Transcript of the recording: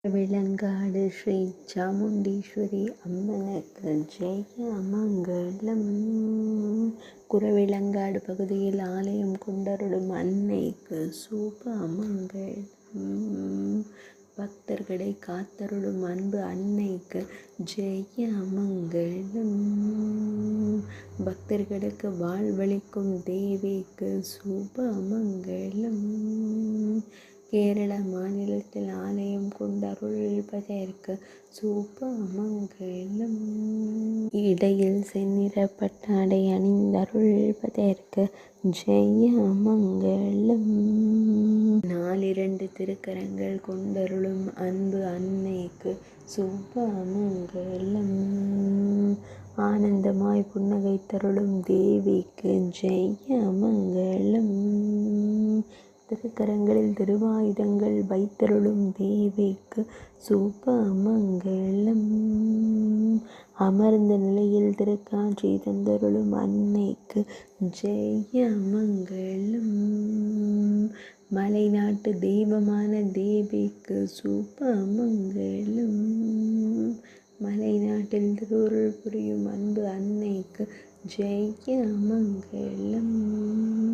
விளங்காடு ஸ்ரீ சாமுண்டீஸ்வரி அம்மனுக்கு ஜெய மங்களம். குறவிளங்காடு பகுதியில் ஆலயம் கொண்டருளும் அன்னைக்கு சுப மங்களம். பக்தர்களை காத்தருளும் அன்பு அன்னைக்கு ஜெய மங்களம். பக்தர்களுக்கு வாழ்வளிக்கும் தேவிக்கு சுப மங்களம். கேரள மாநிலத்தில் ஆலயம் கொண்டருள்வதற்கு சுப மங்களம். இடையில் செந்நிற பட்டாடை அணிந்தருள்வதற்கு ஜெய மங்களம். 42 திருக்கரங்கள் கொண்டருளும் அன்பு அன்னைக்கு சுப மங்களம். ஆனந்தமாய் புன்னகை தருளும் தேவிக்கு ஜெய மங்களம். திருக்கரங்களில் திருவாயுதங்கள் வைத்தருளும் தேவிக்கு சுப மங்களம். அமர்ந்த நிலையில் திருக்காட்சி தந்தருளும் அன்னைக்கு ஜெய மங்களம். மலைநாட்டு தெய்வமான தேவிக்கு சுப மங்களம். மலைநாட்டில் திருவருள் புரியும் அன்பு அன்னைக்கு ஜெய மங்களம்.